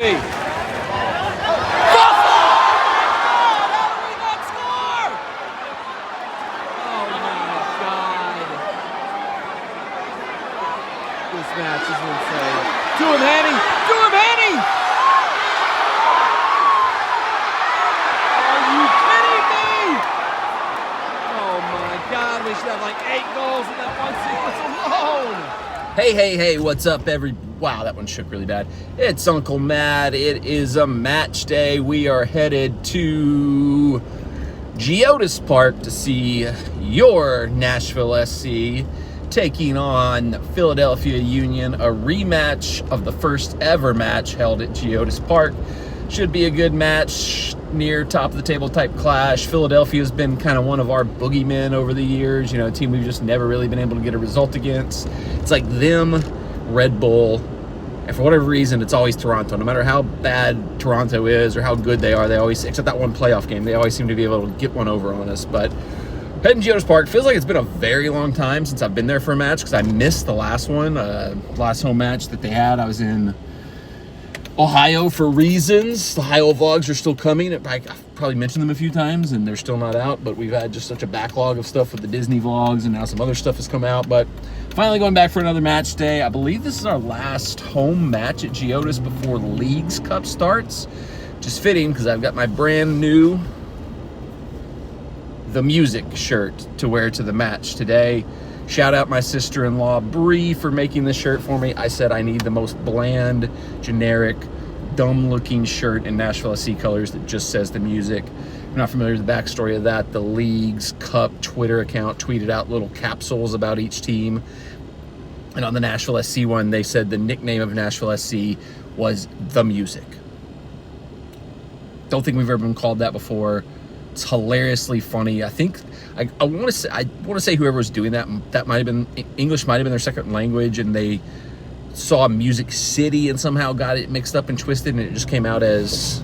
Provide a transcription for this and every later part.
Hey. This match is insane. Do him, Henny! Do him, Henny! Are you kidding me? Oh my God, we should have like 8 goals in that one sequence alone. Hey, what's up, Wow, that one shook really bad. It's Uncle Matt. It is a match day. We are headed to Geodis Park to see your Nashville SC taking on Philadelphia Union, a rematch of the first ever match held at Geodis Park. Should be a good match, near top of the table type clash. Philadelphia's been kind of one of our boogeymen over the years, you know, a team we've just never really been able to get a result against. It's like them, Red Bull, and for whatever reason, it's always Toronto. No matter how bad Toronto is or how good they are, they always, except that one playoff game, they always seem to be able to get one over on us. But heading to Geodis Park, feels like it's been a very long time since I've been there for a match because I missed the last one, last home match that they had. I was in Ohio for reasons. The Ohio vlogs are still coming. I've probably mentioned them a few times and they're still not out, but we've had just such a backlog of stuff with the Disney vlogs and now some other stuff has come out. But finally going back for another match day. I believe this is our last home match at Geodis before Leagues Cup starts. Just fitting because I've got my brand new The Music shirt to wear to the match today. Shout out my sister-in-law, Bree, for making this shirt for me. I said I need the most bland, generic, dumb-looking shirt in Nashville SC colors that just says The Music. If you're not familiar with the backstory of that, the Leagues Cup Twitter account tweeted out little capsules about each team. And on the Nashville SC one, they said the nickname of Nashville SC was The Music. Don't think we've ever been called that before. It's hilariously funny. I think I want to say whoever was doing that might have been English, might have been their second language, and they saw Music City and somehow got it mixed up and twisted, and it just came out as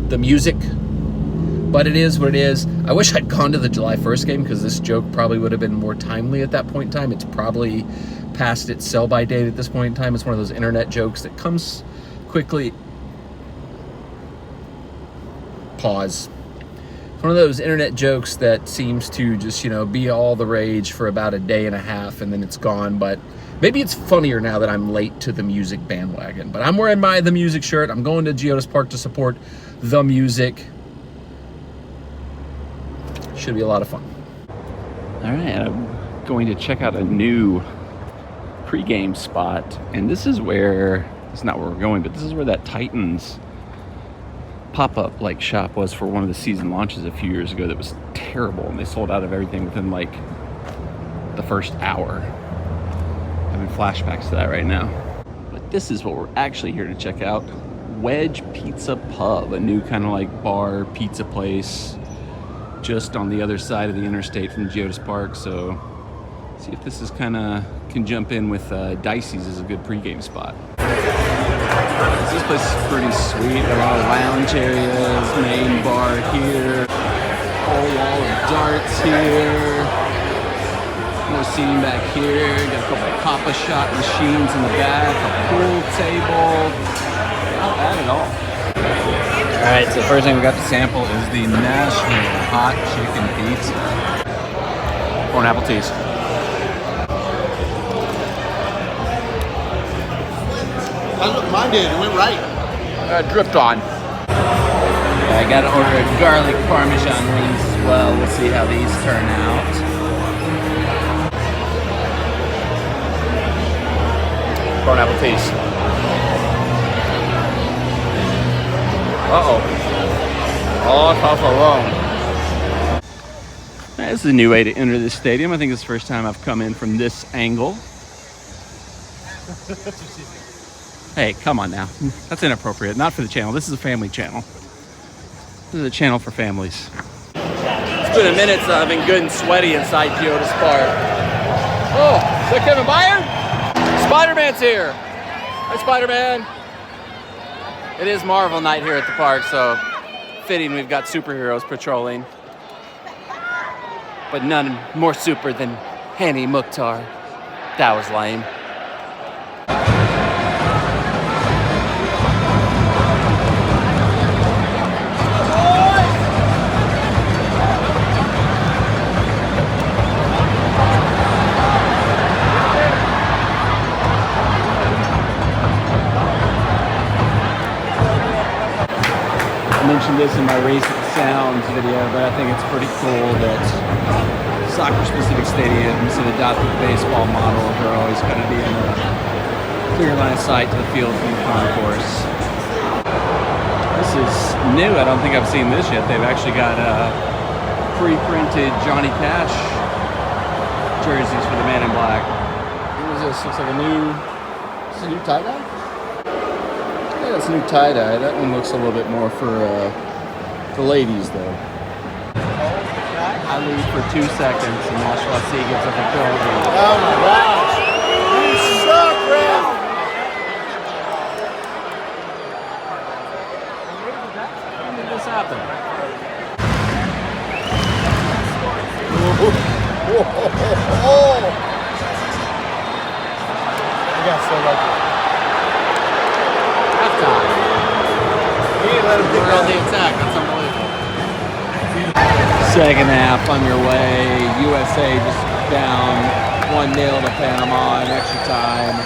The Music. But it is what it is. I wish I'd gone to the July 1st game because this joke probably would have been more timely at that point in time. It's probably past its sell-by date at this point in time. It's one of those internet jokes that comes quickly. Pause. One of those internet jokes that seems to just, you know, be all the rage for about a day and a half and then it's gone. But maybe it's funnier now that I'm late to the music bandwagon. But I'm wearing my The Music shirt. I'm going to Geodis Park to support The Music. Should be a lot of fun. All right, I'm going to check out a new pregame spot. And this is where, it's not where we're going, but this is where that Titans pop-up like shop was for one of the season launches a few years ago that was terrible, and they sold out of everything within like the first hour. Having flashbacks to that right now. But this is what we're actually here to check out. Wedge Pizza Pub, a new kind of like bar pizza place just on the other side of the interstate from Geodis Park. So see if this is kind of can jump in with Dicey's as a good pregame spot. This place is pretty sweet. Got a lot of lounge areas, main bar here, whole wall of darts here, more seating back here. Got a couple of Papa Shot machines in the back, a pool table. Not bad at all. All right, so the first thing we got to sample is the Nashville hot chicken pizza. Corn apple teas. That's what mine did. It went right. Dripped on. I got to order a garlic Parmesan wings as well. We'll see how these turn out. Corn apple teas. All tough alone. This is a new way to enter this stadium. I think it's the first time I've come in from this angle. Hey, come on now. That's inappropriate. Not for the channel. This is a family channel. This is a channel for families. It's been a minute since I've been good and sweaty inside Geodis Park. Oh, is that Kevin Byard? Spider-Man's here. Hi, Spider-Man. It is Marvel night here at the park, so fitting we've got superheroes patrolling. But none more super than Hani Mukhtar. That was lame. mentioned this in my Racing Sounds video, but I think it's pretty cool that soccer-specific stadiums and adopted the baseball model are always going to be in a clear line of sight to the field from the concourse. This is new. I don't think I've seen this yet. They've actually got pre-printed Johnny Cash jerseys for the Man in Black. What is this? Looks like a new tie-dye? Yeah, that's a new tie-dye. That one looks a little bit more for ladies, though. I leave for 2 seconds, and Nashville gives up a penalty. Oh my gosh! You suck, ref! When did this happen? I got so lucky. Halftime. He didn't let him pick We're up on the attack. That's unbelievable. Second half underway. USA just down 1-0 to Panama in extra time.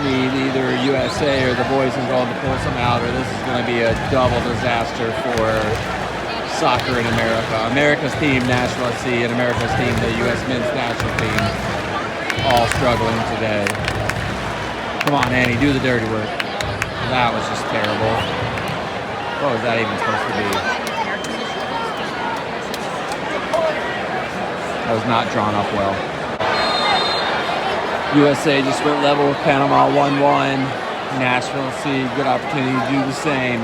Need either USA or the boys involved to pull some out, or this is going to be a double disaster for soccer in America. America's team, Nashville SC, and America's team, the U.S. men's national team, all struggling today. Come on, Annie, do the dirty work. That was just terrible. What was that even supposed to be? That was not drawn up well. USA just went level with Panama 1-1. Nashville SC, good opportunity to do the same.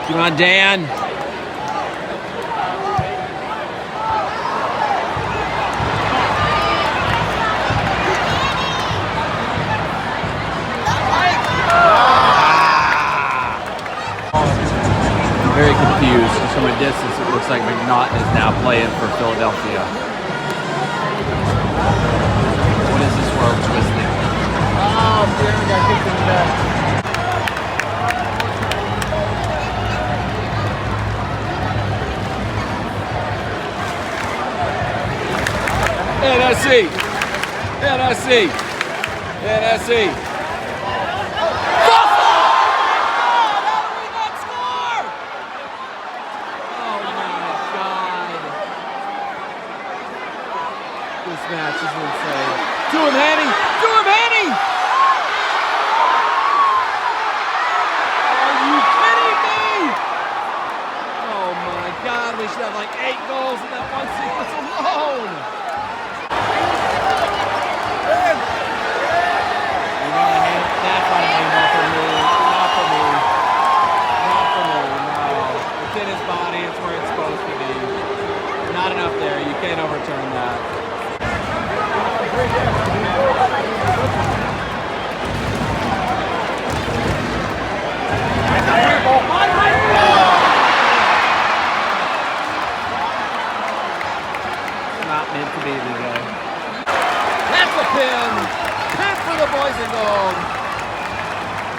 Come on, Dan. I'm very confused. From a distance, it looks like McNaughton is now playing for Philadelphia. What is this world twisting? Oh, Darren got kicked in the back. NSC. This match is insane. Do him, Henny! Do him, Henny! Are you kidding me? Oh my God, we should have like 8 goals in that one sequence alone. You know, that's not a handball for me. Not for me. Not for me, no. It's in his body, it's where it's supposed to be. Not enough there, you can't overturn that. Not meant to be today. That's a pin! Pin for the boys in gold!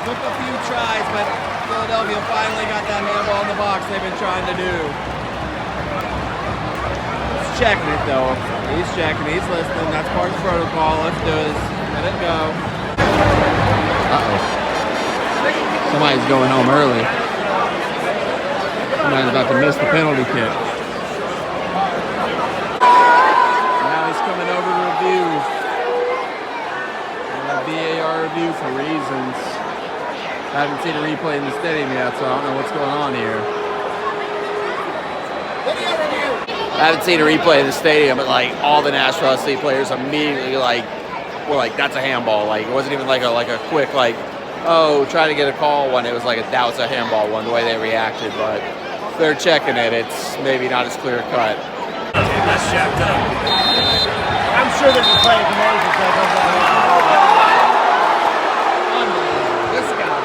Took a few tries, but Philadelphia finally got that handball in the box they've been trying to do. He's checking it though. He's checking, he's listening. That's part of the protocol. Let's do this. Let it go. Uh-oh. Somebody's going home early. Somebody's about to miss the penalty kick. Now he's coming over to review. A VAR review for reasons. I haven't seen a replay in the stadium yet, so I don't know what's going on here. I haven't seen a replay in the stadium, but like all the Nashville SC players immediately were like, that's a handball. Like it wasn't even like a quick like, oh, try to get a call one. It was like that was a handball one, the way they reacted. But they're checking it. It's maybe not as clear cut. That's jacked up. I'm sure they're just playing commercials. This guy.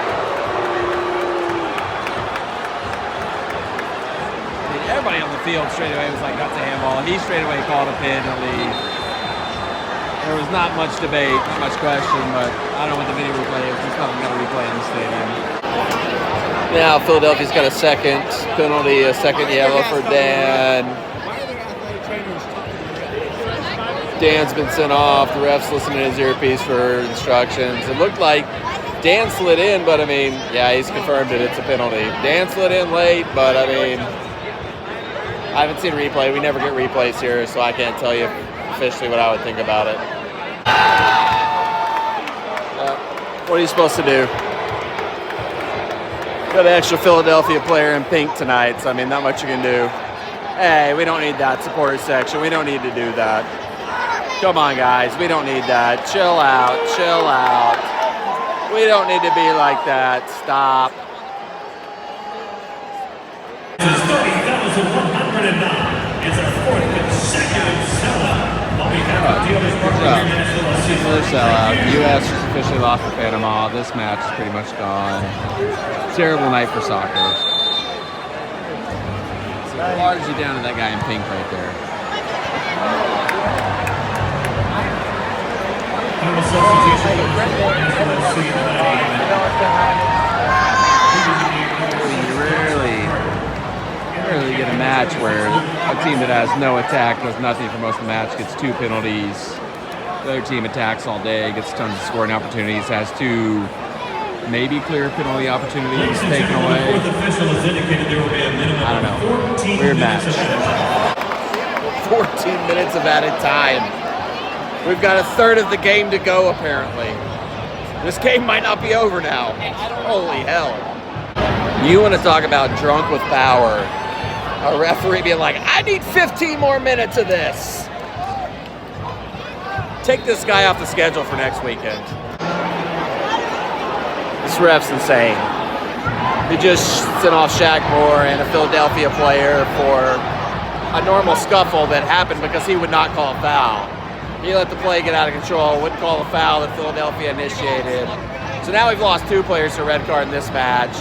I mean, everybody on the field straight away was like, that's a handball. He straight away called a penalty. There was not much debate, not much question, but I don't know what the video replay is. He's probably got a replay in the stadium. Now Philadelphia's got a second penalty, a second yellow for Dan. Dan's been sent off. The ref's listening to his earpiece for instructions. It looked like Dan slid in, but I mean, yeah, he's confirmed it. It's a penalty. Dan slid in late, but I mean, I haven't seen replay. We never get replays here, so I can't tell you officially what I would think about it. What are you supposed to do? Got an extra Philadelphia player in pink tonight, so I mean, not much you can do. Hey, we don't need that supporter section. We don't need to do that. Come on, guys. We don't need that. Chill out. Chill out. We don't need to be like that. Stop. It's 30,109. It's our fourth consecutive sellout. Another sellout. The U.S. just officially lost to Panama. This match is pretty much gone. Terrible night for soccer. Largely down to that guy in pink right there. You rarely get a match where a team that has no attack, does nothing for most of the match, gets 2 penalties. The other team attacks all day, gets tons of scoring opportunities, has 2 maybe clear penalty opportunities taken away. I don't know. Weird match. 14 minutes of added time. We've got a third of the game to go, apparently. This game might not be over now. Holy hell. You want to talk about drunk with power. A referee being like, I need 15 more minutes of this. Take this guy off the schedule for next weekend. This ref's insane. He just sent off Shaq Moore and a Philadelphia player for a normal scuffle that happened because he would not call a foul. He let the play get out of control, wouldn't call the foul that Philadelphia initiated. So now we've lost 2 players to a red card in this match.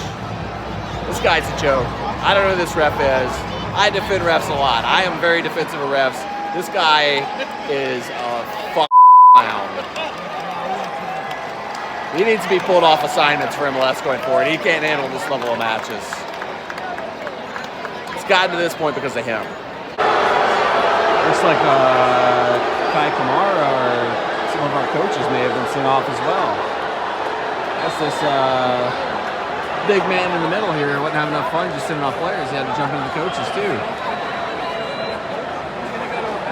This guy's a joke. I don't know who this ref is. I defend refs a lot. I am very defensive of refs. This guy is a clown. He needs to be pulled off assignments for MLS going forward. He can't handle this level of matches. It's gotten to this point because of him. Looks like Kai Kamara or some of our coaches may have been sent off as well. That's this big man in the middle here wasn't having enough fun just sending off players. He had to jump into the coaches too.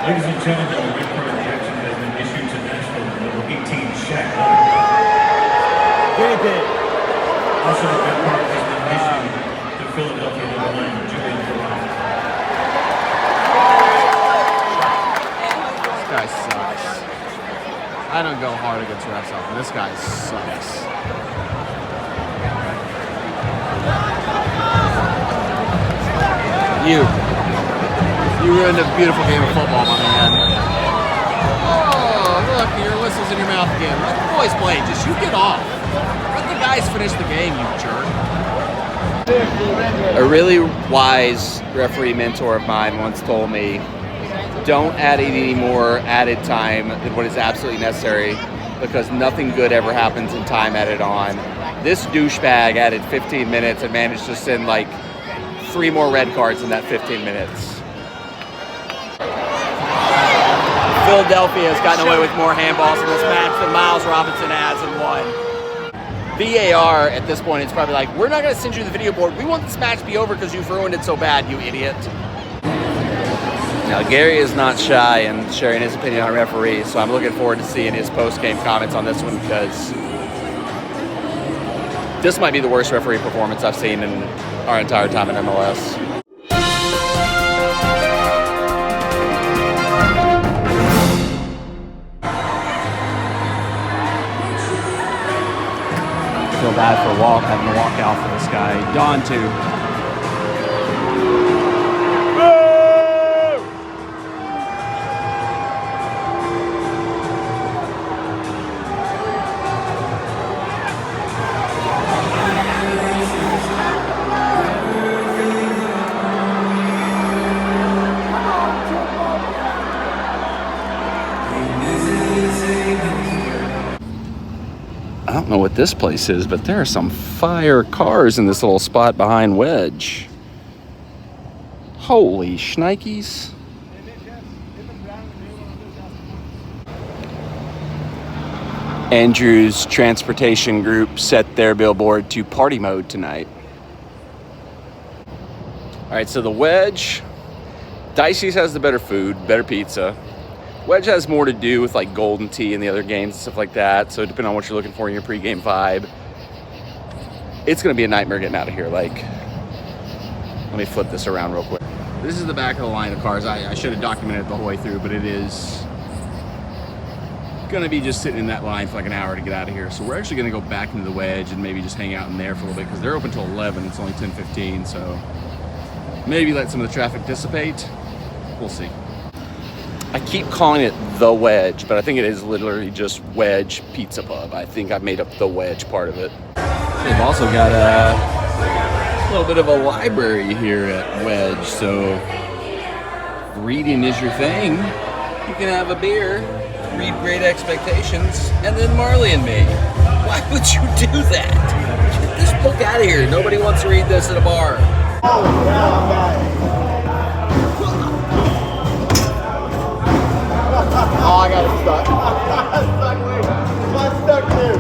Ladies and gentlemen, the red card reaction has been issued to Nashville, number 18, Shaq. Guinea pig. Also, the red card has been issued to Philadelphia, number 9, Julian Ferrari. This guy sucks. I don't go hard against refs often. This guy sucks. You ruined a beautiful game of football, my man. Oh, look, your whistle's in your mouth again. Let the boys play. Just you get off. Let the guys finish the game, you jerk. A really wise referee mentor of mine once told me, don't add any more added time than what is absolutely necessary because nothing good ever happens in time added on. This douchebag added 15 minutes and managed to send like 3 more red cards in that 15 minutes. Philadelphia has gotten away with more handballs in this match than Miles Robinson has in one. VAR at this point is probably like, we're not going to send you the video board. We want this match to be over because you've ruined it so bad, you idiot. Now, Gary is not shy in sharing his opinion on referees, so I'm looking forward to seeing his post-game comments on this one because this might be the worst referee performance I've seen in our entire time in MLS. I feel bad for having to walk out for this guy. Don too. I don't know what this place is, but there are some fire cars in this little spot behind Wedge. Holy shnikes. Andrew's transportation group set their billboard to party mode tonight. All right, so the Wedge, Dicey's has the better food, better pizza. Wedge has more to do with like Golden Tea and the other games and stuff like that. So depending on what you're looking for in your pregame vibe, it's gonna be a nightmare getting out of here. Like, let me flip this around real quick. This is the back of the line of cars. I should have documented it the whole way through, but it is gonna be just sitting in that line for like an hour to get out of here. So we're actually gonna go back into the Wedge and maybe just hang out in there for a little bit because they're open till 11. It's only 10:15, so maybe let some of the traffic dissipate. We'll see. I keep calling it the Wedge, but I think it is literally just Wedge Pizza Pub. I think I've made up the Wedge part of it. They've also got a little bit of a library here at Wedge, so if reading is your thing, you can have a beer, read Great Expectations, and then Marley and Me. Why would you do that? Get this book out of here. Nobody wants to read this at a bar. Oh, I got it stuck. I'm stuck too.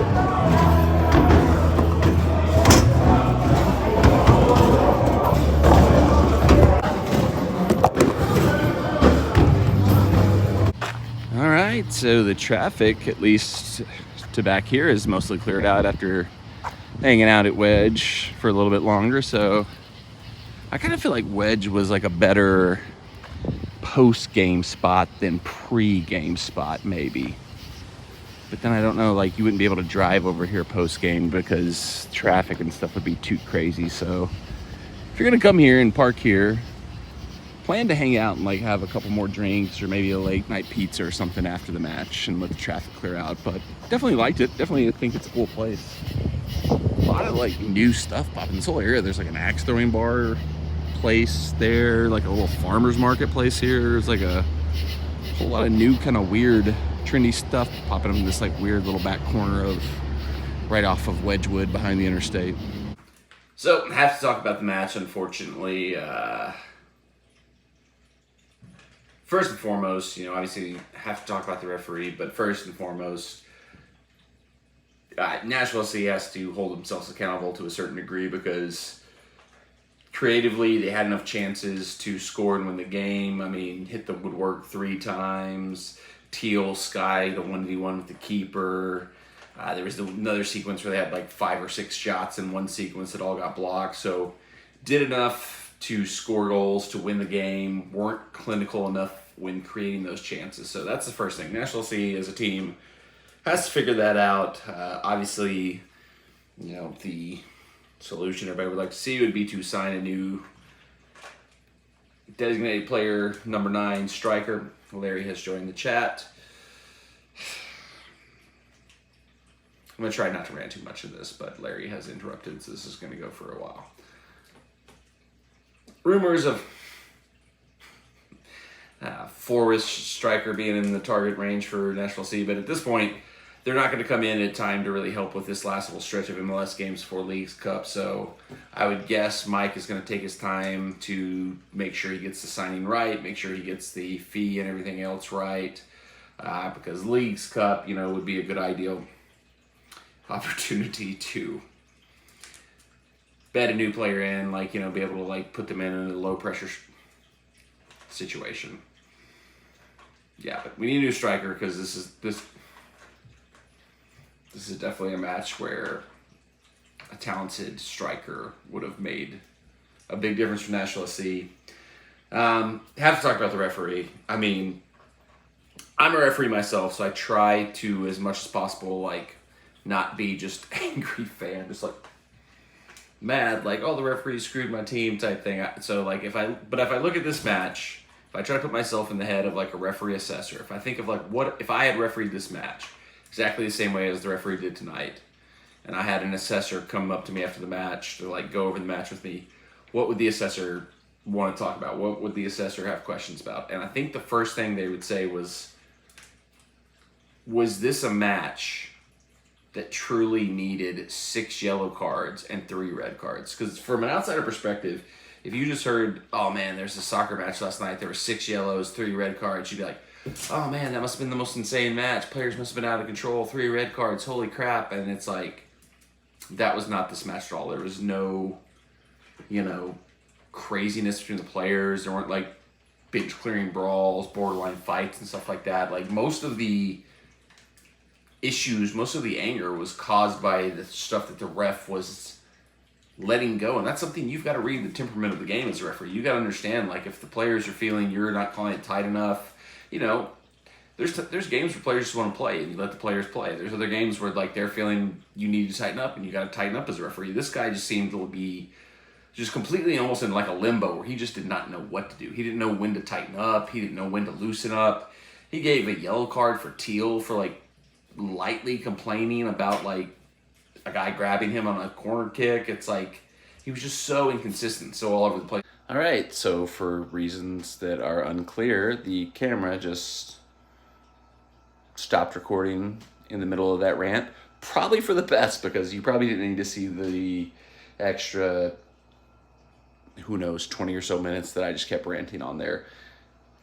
All right, so the traffic, at least to back here, is mostly cleared out after hanging out at Wedge for a little bit longer. So I kind of feel like Wedge was like a better post-game spot than pre-game spot maybe, but then I don't know, like you wouldn't be able to drive over here post-game because traffic and stuff would be too crazy. So if you're gonna come here and park here, plan to hang out and like have a couple more drinks or maybe a late night pizza or something after the match and let the traffic clear out. But definitely liked it, definitely think it's a cool place. A lot of like new stuff popping this whole area. There's like an axe throwing bar place there, like a little farmer's market place here. There's like a whole lot of new kind of weird trendy stuff popping up in this like weird little back corner of right off of Wedgwood behind the interstate. So I have to talk about the match, unfortunately. First and foremost, you know, obviously have to talk about the referee, but first and foremost, Nashville SC has to hold themselves accountable to a certain degree because creatively, they had enough chances to score and win the game. I mean, hit the woodwork 3 times. Teal Sky, the 1v1 with the keeper. There was another sequence where they had like 5 or 6 shots in one sequence that all got blocked. So did enough to score goals to win the game. Weren't clinical enough when creating those chances. So that's the first thing. Nashville SC as a team has to figure that out. Obviously, you know, the solution everybody would like to see would be to sign a new designated player, number 9 striker. Larry has joined the chat. I'm going to try not to rant too much of this, but Larry has interrupted, so this is going to go for a while. Rumors of Forrest striker being in the target range for Nashville SC, but at this point, they're not going to come in at time to really help with this last little stretch of MLS games for Leagues Cup. So I would guess Mike is going to take his time to make sure he gets the signing right, make sure he gets the fee and everything else right. Because Leagues Cup, you know, would be a good ideal opportunity to bet a new player in, like, you know, be able to like put them in a low pressure situation. Yeah, but we need a new striker because this is definitely a match where a talented striker would have made a big difference for Nashville SC. Have to talk about the referee. I mean, I'm a referee myself, so I try to, as much as possible, like, not be just angry fan, just like mad, like, oh, the referee screwed my team type thing. So like, if I look at this match, if I try to put myself in the head of like a referee assessor, if I think of like, what if I had refereed this match exactly the same way as the referee did tonight, and I had an assessor come up to me after the match to like go over the match with me, what would the assessor want to talk about? What would the assessor have questions about? And I think the first thing they would say was this a match that truly needed 6 yellow cards and 3 red cards? Because from an outsider perspective, if you just heard, oh man, there's a soccer match last night, there were 6 yellows, 3 red cards, you'd be like, oh man, that must have been the most insane match. Players must have been out of control. 3 red cards, holy crap. And it's like, that was not this match at all. There was no, craziness between the players. There weren't like bench clearing brawls, borderline fights, and stuff like that. Like most of the issues, most of the anger was caused by the stuff that the ref was letting go. And that's something you've got to read the temperament of the game as a referee. You got to understand, like, if the players are feeling you're not calling it tight enough, there's games where players just want to play and you let the players play. There's other games where like they're feeling you need to tighten up and you got to tighten up as a referee. This guy just seemed to be just completely almost in like a limbo where he just did not know what to do. He didn't know when to tighten up. He didn't know when to loosen up. He gave a yellow card for Teal for like lightly complaining about like a guy grabbing him on a corner kick. It's like he was just so inconsistent, so all over the place. All right, so for reasons that are unclear, the camera just stopped recording in the middle of that rant. Probably for the best, because you probably didn't need to see the extra, who knows, 20 or so minutes that I just kept ranting on there.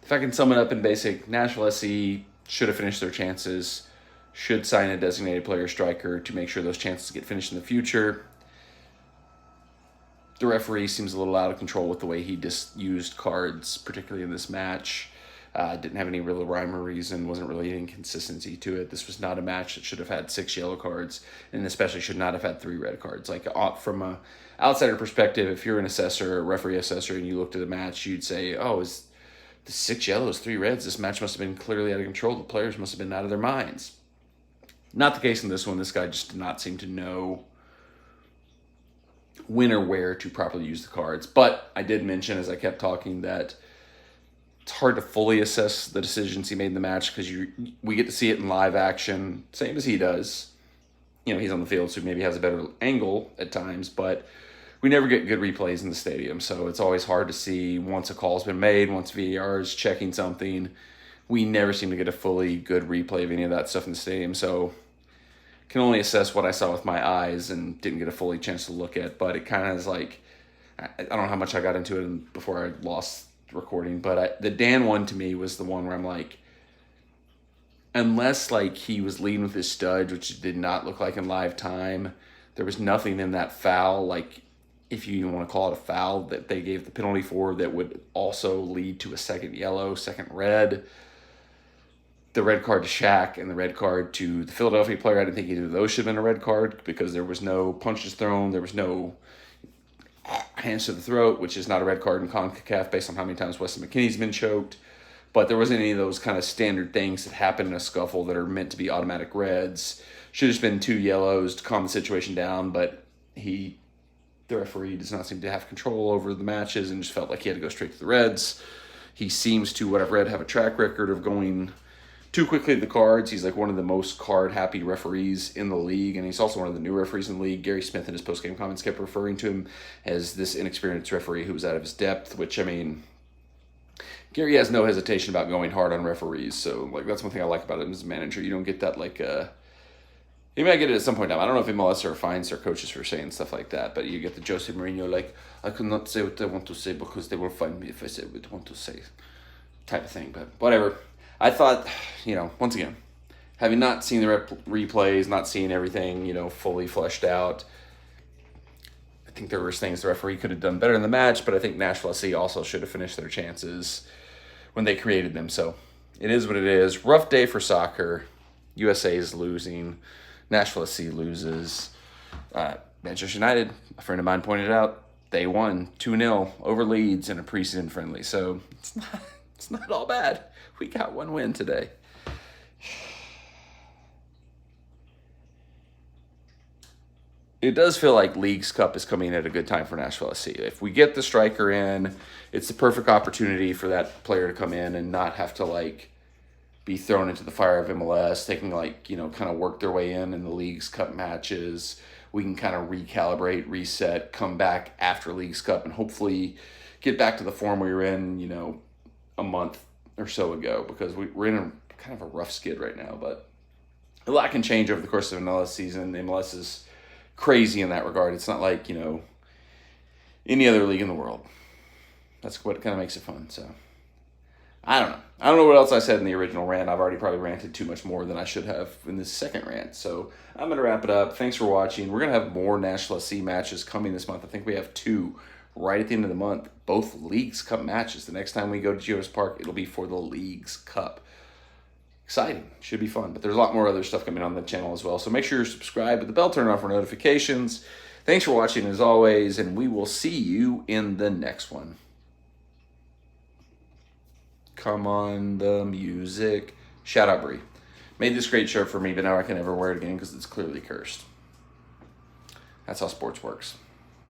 If I can sum it up in basic, Nashville SC should have finished their chances, should sign a designated player striker to make sure those chances get finished in the future. The referee seems a little out of control with the way he just used cards, particularly in this match. Didn't have any real rhyme or reason, wasn't really any consistency to it. This was not a match that should have had 6 yellow cards, and especially should not have had 3 red cards. Like, from a outsider perspective, if you're an assessor, a referee assessor, and you looked at a match, you'd say, oh, is the 6 yellows, 3 reds? This match must have been clearly out of control. The players must have been out of their minds. Not the case in this one. This guy just did not seem to know when or where to properly use the cards. But I did mention, as I kept talking, that it's hard to fully assess the decisions he made in the match because we get to see it in live action, same as he does. He's on the field, so he maybe has a better angle at times, but we never get good replays in the stadium, so it's always hard to see once a call's been made, once VAR is checking something. We never seem to get a fully good replay of any of that stuff in the stadium, so can only assess what I saw with my eyes and didn't get a fully chance to look at. But it kind of is like, I don't know how much I got into it before I lost recording, but the Dan one to me was the one where I'm like, unless like he was leading with his stud, which did not look like in live time, there was nothing in that foul, like if you even want to call it a foul, that they gave the penalty for that would also lead to a second yellow, second red. The red card to Shaq and the red card to the Philadelphia player, I didn't think either of those should have been a red card because there was no punches thrown, there was no hands to the throat, which is not a red card in CONCACAF based on how many times Weston McKennie's been choked. But there wasn't any of those kind of standard things that happen in a scuffle that are meant to be automatic reds. Should have just been 2 yellows to calm the situation down, but the referee does not seem to have control over the matches and just felt like he had to go straight to the reds. He seems to, what I've read, have a track record of going too quickly to the cards. He's like one of the most card-happy referees in the league, and he's also one of the new referees in the league. Gary Smith in his post-game comments kept referring to him as this inexperienced referee who was out of his depth, which, I mean, Gary has no hesitation about going hard on referees, so like that's one thing I like about him as a manager. You don't get that you might get it at some point in time. I don't know if MLS fines their coaches for saying stuff like that, but you get the Jose Mourinho, like, I cannot say what I want to say because they will fine me if I say what I want to say type of thing, but whatever. I thought, once again, having not seen the replays, not seeing everything, fully fleshed out, I think there were things the referee could have done better in the match, but I think Nashville SC also should have finished their chances when they created them. So it is what it is. Rough day for soccer. USA is losing. Nashville SC loses. Manchester United, a friend of mine pointed out, they won 2-0 over Leeds in a preseason friendly. So it's not all bad. We got 1 win today. It does feel like Leagues Cup is coming at a good time for Nashville SC. If we get the striker in, it's the perfect opportunity for that player to come in and not have to be thrown into the fire of MLS. They can kind of work their way in the Leagues Cup matches. We can kind of recalibrate, reset, come back after Leagues Cup, and hopefully get back to the form we were in, a month or so ago, because we're in a kind of a rough skid right now. But a lot can change over the course of an MLS season. MLS is crazy in that regard. It's not like, any other league in the world. That's what kind of makes it fun. So I don't know. I don't know what else I said in the original rant. I've already probably ranted too much more than I should have in this second rant. So I'm going to wrap it up. Thanks for watching. We're going to have more Nashville SC matches coming this month. I think we have 2 right at the end of the month. Both Leagues Cup matches. The next time we go to Geo's Park, it'll be for the Leagues Cup. Exciting. Should be fun. But there's a lot more other stuff coming on the channel as well. So make sure you're subscribed with the bell turned on for notifications. Thanks for watching as always, and we will see you in the next one. Come on, the music. Shout out, Bree. Made this great shirt for me, but now I can never wear it again because it's clearly cursed. That's how sports works.